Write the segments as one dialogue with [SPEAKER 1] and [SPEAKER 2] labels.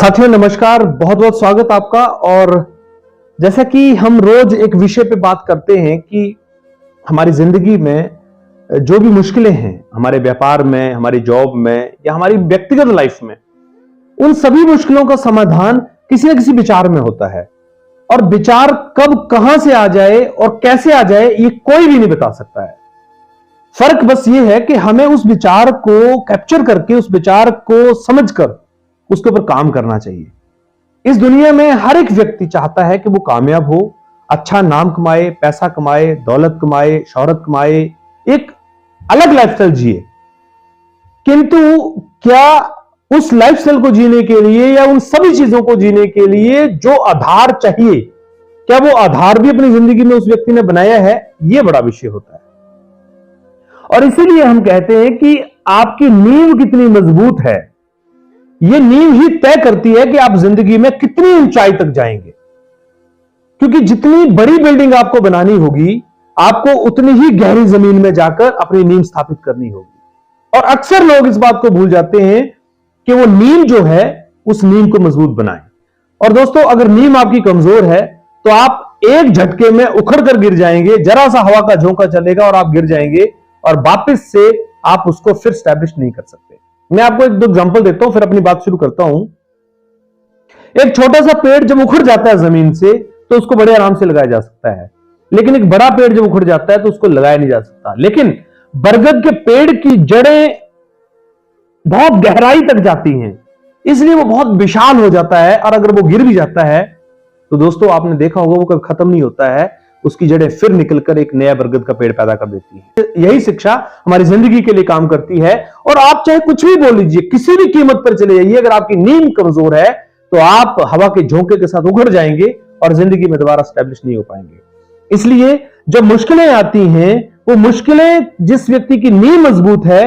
[SPEAKER 1] साथियों नमस्कार, बहुत बहुत स्वागत आपका। और जैसा कि हम रोज एक विषय पे बात करते हैं कि हमारी जिंदगी में जो भी मुश्किलें हैं, हमारे व्यापार में, हमारी जॉब में या हमारी व्यक्तिगत लाइफ में, उन सभी मुश्किलों का समाधान किसी न किसी विचार में होता है। और विचार कब कहां से आ जाए और कैसे आ जाए ये कोई भी नहीं बता सकता है। फर्क बस ये है कि हमें उस विचार को कैप्चर करके, उस विचार को समझकर उसके ऊपर काम करना चाहिए। इस दुनिया में हर एक व्यक्ति चाहता है कि वो कामयाब हो, अच्छा नाम कमाए, पैसा कमाए, दौलत कमाए, शोहरत कमाए, एक अलग लाइफस्टाइल जिए। किंतु क्या उस लाइफस्टाइल को जीने के लिए या उन सभी चीजों को जीने के लिए जो आधार चाहिए, क्या वो आधार भी अपनी जिंदगी में उस व्यक्ति ने बनाया है? यह बड़ा विषय होता है। और इसीलिए हम कहते हैं कि आपकी नींव कितनी मजबूत है, यह नींव ही तय करती है कि आप जिंदगी में कितनी ऊंचाई तक जाएंगे। क्योंकि जितनी बड़ी बिल्डिंग आपको बनानी होगी, आपको उतनी ही गहरी जमीन में जाकर अपनी नींव स्थापित करनी होगी। और अक्सर लोग इस बात को भूल जाते हैं कि वो नींव जो है उस नींव को मजबूत बनाएं। और दोस्तों, अगर नींव आपकी कमजोर है तो आप एक झटके में उखड़ कर गिर जाएंगे। जरा सा हवा का झोंका चलेगा और आप गिर जाएंगे और वापस से आप उसको फिर स्टैब्लिश नहीं कर सकते। मैं आपको एक दो एग्जांपल देता हूं, फिर अपनी बात शुरू करता हूं। एक छोटा सा पेड़ जब उखड़ जाता है जमीन से तो उसको बड़े आराम से लगाया जा सकता है, लेकिन एक बड़ा पेड़ जब उखड़ जाता है तो उसको लगाया नहीं जा सकता। लेकिन बरगद के पेड़ की जड़ें बहुत गहराई तक जाती हैं, इसलिए वो बहुत विशाल हो जाता है। और अगर वो गिर भी जाता है तो दोस्तों, आपने देखा होगा, वो कभी खत्म नहीं होता है, उसकी जड़ें फिर निकलकर एक नया बरगद का पेड़ पैदा कर देती है। यही शिक्षा हमारी जिंदगी के लिए काम करती है। और आप चाहे कुछ भी बोल लीजिए, किसी भी कीमत पर चले जाइए, अगर आपकी नींव कमजोर है तो आप हवा के झोंके के साथ उखड़ जाएंगे और जिंदगी में दोबारा स्टैब्लिश नहीं हो पाएंगे। इसलिए जब मुश्किलें आती हैं, वो मुश्किलें जिस व्यक्ति की नींव मजबूत है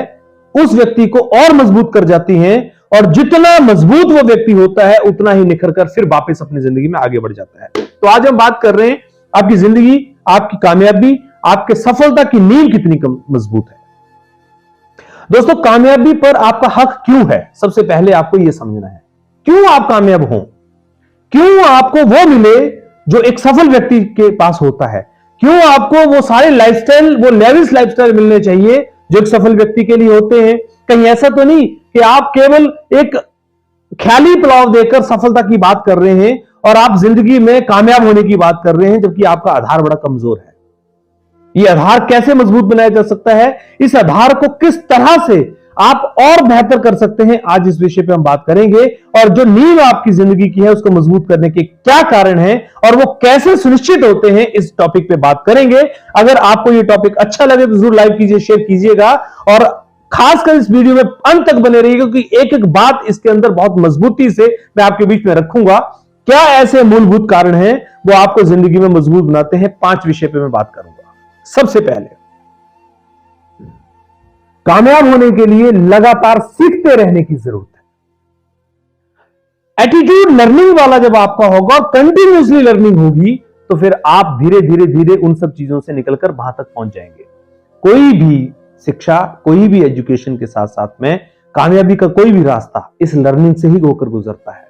[SPEAKER 1] उस व्यक्ति को और मजबूत कर जाती हैं। और जितना मजबूत वो व्यक्ति होता है उतना ही निखर कर फिर वापस अपनी जिंदगी में आगे बढ़ जाता है। तो आज हम बात कर रहे हैं आपकी जिंदगी, आपकी कामयाबी, आपके सफलता की नींव कितनी मजबूत है। दोस्तों, कामयाबी पर आपका हक क्यों है, सबसे पहले आपको यह समझना है। क्यों आप कामयाब हो, क्यों आपको वो मिले जो एक सफल व्यक्ति के पास होता है, क्यों आपको वो सारे लाइफस्टाइल, वो लेविश लाइफस्टाइल मिलने चाहिए जो एक सफल व्यक्ति के लिए होते हैं। कहीं ऐसा तो नहीं कि आप केवल एक ख्याली पुलाव देकर सफलता की बात कर रहे हैं और आप जिंदगी में कामयाब होने की बात कर रहे हैं, जबकि आपका आधार बड़ा कमजोर है। यह आधार कैसे मजबूत बनाया जा सकता है, इस आधार को किस तरह से आप और बेहतर कर सकते हैं, आज इस विषय पे हम बात करेंगे। और जो नींव आपकी जिंदगी की है उसको मजबूत करने के क्या कारण हैं और वो कैसे सुनिश्चित होते हैं, इस टॉपिक पे बात करेंगे। अगर आपको ये टॉपिक अच्छा लगे तो जरूर लाइक कीजिए, शेयर कीजिएगा और खासकर इस वीडियो में अंत तक बने रहिए, क्योंकि एक एक बात इसके अंदर बहुत मजबूती से मैं आपके बीच में रखूंगा। क्या ऐसे मूलभूत कारण हैं वो आपको जिंदगी में मजबूत बनाते हैं, 5 विषय पे मैं बात करूंगा। सबसे पहले, कामयाब होने के लिए लगातार सीखते रहने की जरूरत है। एटीट्यूड लर्निंग वाला जब आपका होगा और कंटिन्यूअसली लर्निंग होगी तो फिर आप धीरे धीरे धीरे उन सब चीजों से निकलकर वहां तक पहुंच जाएंगे। कोई भी शिक्षा, कोई भी एजुकेशन के साथ साथ में कामयाबी का कोई भी रास्ता इस लर्निंग से ही होकर गुजरता है।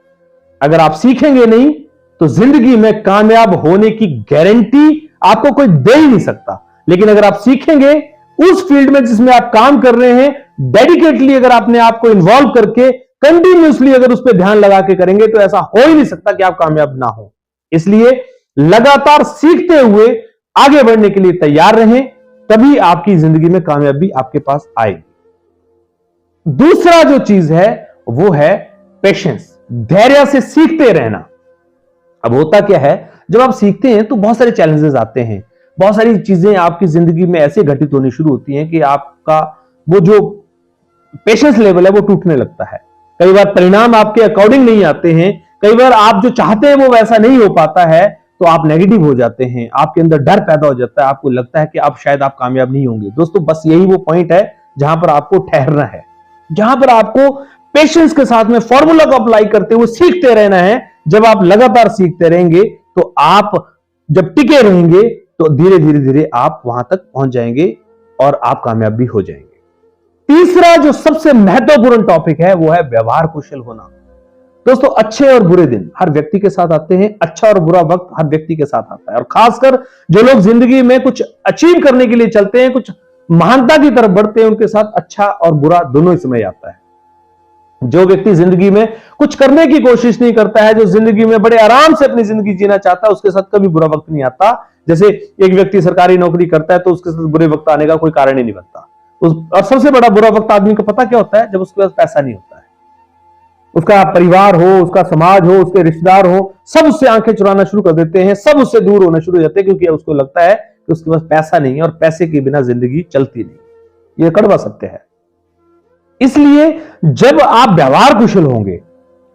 [SPEAKER 1] अगर आप सीखेंगे नहीं तो जिंदगी में कामयाब होने की गारंटी आपको कोई दे ही नहीं सकता। लेकिन अगर आप सीखेंगे, उस फील्ड में जिसमें आप काम कर रहे हैं, डेडिकेटली अगर आपने आपको इन्वॉल्व करके कंटिन्यूअसली अगर उस पर ध्यान लगा के करेंगे तो ऐसा हो ही नहीं सकता कि आप कामयाब ना हो। इसलिए लगातार सीखते हुए आगे बढ़ने के लिए तैयार रहें, तभी आपकी जिंदगी में कामयाबी आपके पास आएगी। दूसरा जो चीज है वो है पेशेंस, धैर्य से सीखते रहना। अब होता क्या है, जब आप सीखते हैं तो बहुत सारे चैलेंजेस आते हैं, बहुत सारी चीजें आपकी जिंदगी में ऐसे घटित होनी शुरू होती हैं कि आपका वो जो पेशेंस लेवल है वो टूटने लगता है। कई बार परिणाम आपके अकॉर्डिंग नहीं आते हैं, कई बार आप जो चाहते हैं वो वैसा नहीं हो पाता है, तो आप नेगेटिव हो जाते हैं, आपके अंदर डर पैदा हो जाता है, आपको लगता है कि आप शायद आप कामयाब नहीं होंगे। दोस्तों, बस यही वो पॉइंट है जहां पर आपको ठहरना है, जहां पर आपको पेशेंस के साथ में फॉर्मूला को अप्लाई करते हुए सीखते रहना है। जब आप लगातार सीखते रहेंगे तो आप जब टिके रहेंगे तो धीरे धीरे धीरे आप वहां तक पहुंच जाएंगे और आप कामयाब भी हो जाएंगे। तीसरा जो सबसे महत्वपूर्ण टॉपिक है वो है व्यवहार कुशल होना। दोस्तों, अच्छे और बुरे दिन हर व्यक्ति के साथ आते हैं, अच्छा और बुरा वक्त हर व्यक्ति के साथ आता है। और खासकर जो लोग जिंदगी में कुछ अचीव करने के लिए चलते हैं, कुछ महानता की तरफ बढ़ते हैं, उनके साथ अच्छा और बुरा दोनों ही समय आता है। जो व्यक्ति जिंदगी में कुछ करने की कोशिश नहीं करता है, जो जिंदगी में बड़े आराम से अपनी जिंदगी जीना चाहता है, उसके साथ कभी बुरा वक्त नहीं आता। जैसे एक व्यक्ति सरकारी नौकरी करता है तो उसके साथ बुरे वक्त आने का कोई कारण ही नहीं बनता। और सबसे बड़ा बुरा वक्त आदमी को पता क्या होता है? जब उसके पास पैसा नहीं होता है। उसका परिवार हो, उसका समाज हो, उसके रिश्तेदार हो, सब उससे आंखें चुराना शुरू कर देते हैं, सब उससे दूर होना शुरू हो जाते हैं, क्योंकि उसको लगता है कि उसके पास पैसा नहीं है और पैसे के बिना जिंदगी चलती नहीं। यह कड़वा सत्य है। इसलिए जब आप व्यवहार कुशल होंगे,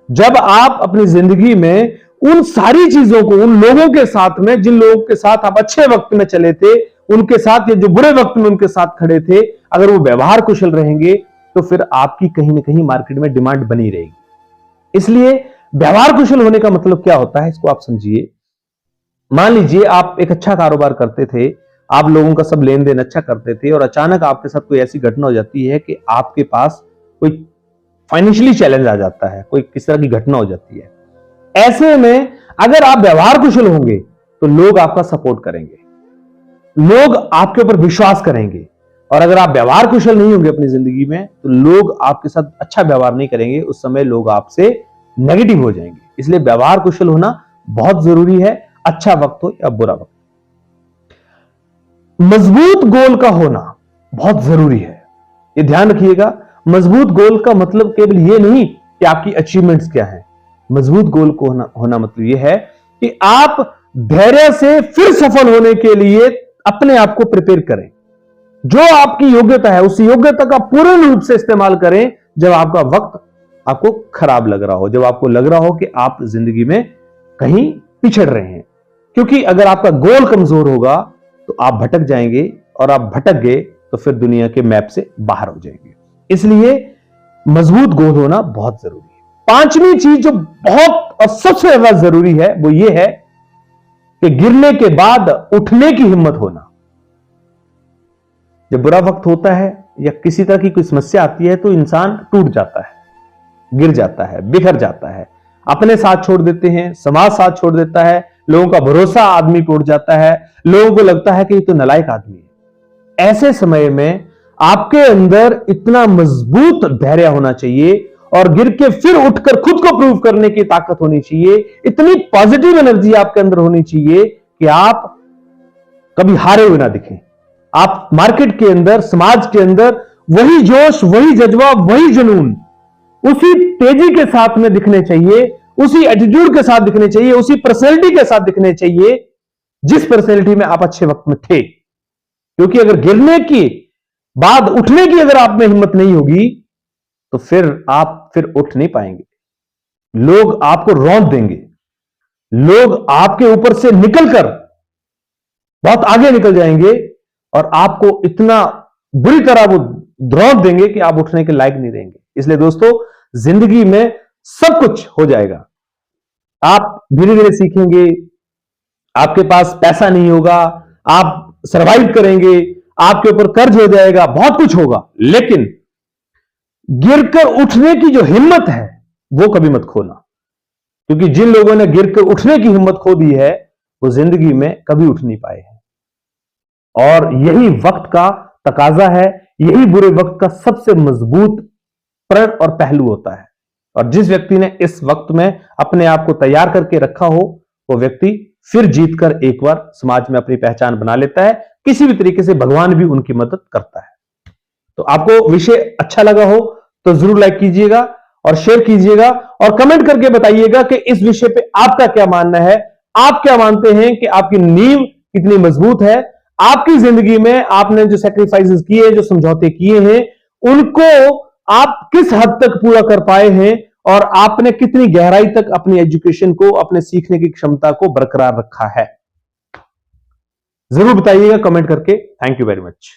[SPEAKER 1] जब आप अपनी जिंदगी में उन सारी चीजों को, उन लोगों के साथ में, जिन लोगों के साथ आप अच्छे वक्त में चले थे, उनके साथ, या जो बुरे वक्त में उनके साथ खड़े थे, अगर वो व्यवहार कुशल रहेंगे तो फिर आपकी कहीं ना कहीं मार्केट में डिमांड बनी रहेगी। इसलिए व्यवहार कुशल होने का मतलब क्या होता है, इसको आप समझिए। मान लीजिए आप एक अच्छा कारोबार करते थे, आप लोगों का सब लेन देन अच्छा करते थे, और अचानक आपके साथ कोई ऐसी घटना हो जाती है कि आपके पास कोई फाइनेंशियली चैलेंज आ जाता है, कोई किस तरह की घटना हो जाती है। ऐसे में अगर आप व्यवहार कुशल होंगे तो लोग आपका सपोर्ट करेंगे, लोग आपके ऊपर विश्वास करेंगे। और अगर आप व्यवहार कुशल नहीं होंगे अपनी जिंदगी में तो लोग आपके साथ अच्छा व्यवहार नहीं करेंगे, उस समय लोग आपसे नेगेटिव हो जाएंगे। इसलिए व्यवहार कुशल होना बहुत जरूरी है, अच्छा वक्त हो या बुरा वक्त। मजबूत गोल का होना बहुत जरूरी है, ये ध्यान रखिएगा। मजबूत गोल का मतलब केवल ये नहीं कि आपकी अचीवमेंट्स क्या है। मजबूत गोल को होना मतलब ये है कि आप धैर्य से फिर सफल होने के लिए अपने आप को प्रिपेयर करें। जो आपकी योग्यता है उस योग्यता का पूर्ण रूप से इस्तेमाल करें जब आपका वक्त आपको खराब लग रहा हो, जब आपको लग रहा हो कि आप जिंदगी में कहीं पिछड़ रहे हैं। क्योंकि अगर आपका गोल कमजोर होगा तो आप भटक जाएंगे, और आप भटक गए तो फिर दुनिया के मैप से बाहर हो जाएंगे। इसलिए मजबूत गोल होना बहुत जरूरी है। पांचवी चीज जो बहुत और सबसे ज्यादा जरूरी है वो ये है कि गिरने के बाद उठने की हिम्मत होना। जब बुरा वक्त होता है या किसी तरह की कोई समस्या आती है तो इंसान टूट जाता है, गिर जाता है, बिखर जाता है, अपने साथ छोड़ देते हैं, समाज साथ छोड़ देता है, लोगों का भरोसा आदमी टूट जाता है, लोगों को लगता है कि ये तो नालायक आदमी है। ऐसे समय में आपके अंदर इतना मजबूत धैर्य होना चाहिए और गिर के फिर उठकर खुद को प्रूव करने की ताकत होनी चाहिए। इतनी पॉजिटिव एनर्जी आपके अंदर होनी चाहिए कि आप कभी हारे हुए ना दिखें। आप मार्केट के अंदर, समाज के अंदर वही जोश, वही जज्बा, वही जुनून, उसी तेजी के साथ में दिखने चाहिए, उसी एटीट्यूड के साथ दिखने चाहिए, उसी पर्सनैलिटी के साथ दिखने चाहिए जिस पर्सनैलिटी में आप अच्छे वक्त में थे। क्योंकि अगर गिरने की बाद उठने की अगर आप में हिम्मत नहीं होगी तो फिर आप उठ नहीं पाएंगे। लोग आपको रौंद देंगे, लोग आपके ऊपर से निकलकर बहुत आगे निकल जाएंगे और आपको इतना बुरी तरह वो रौंद देंगे कि आप उठने के लायक नहीं रहेंगे। इसलिए दोस्तों, जिंदगी में सब कुछ हो जाएगा, आप धीरे धीरे सीखेंगे, आपके पास पैसा नहीं होगा, आप सरवाइव करेंगे, आपके ऊपर कर्ज हो जाएगा, बहुत कुछ होगा, लेकिन गिरकर उठने की जो हिम्मत है वो कभी मत खोना। क्योंकि जिन लोगों ने गिरकर उठने की हिम्मत खो दी है वो जिंदगी में कभी उठ नहीं पाए हैं। और यही वक्त का तकाजा है, यही बुरे वक्त का सबसे मजबूत प्रण और पहलू होता है। और जिस व्यक्ति ने इस वक्त में अपने आप को तैयार करके रखा हो वो व्यक्ति फिर जीतकर एक बार समाज में अपनी पहचान बना लेता है। किसी भी तरीके से भगवान भी उनकी मदद करता है। तो आपको विषय अच्छा लगा हो तो जरूर लाइक कीजिएगा और शेयर कीजिएगा और कमेंट करके बताइएगा कि इस विषय पे आपका क्या मानना है। आप क्या मानते हैं कि आपकी नींव कितनी मजबूत है? आपकी जिंदगी में आपने जो सैक्रिफाइसेस किए, जो समझौते किए हैं, उनको आप किस हद तक पूरा कर पाए हैं और आपने कितनी गहराई तक अपनी एजुकेशन को, अपने सीखने की क्षमता को बरकरार रखा है? जरूर बताइएगा कमेंट करके। Thank you very much.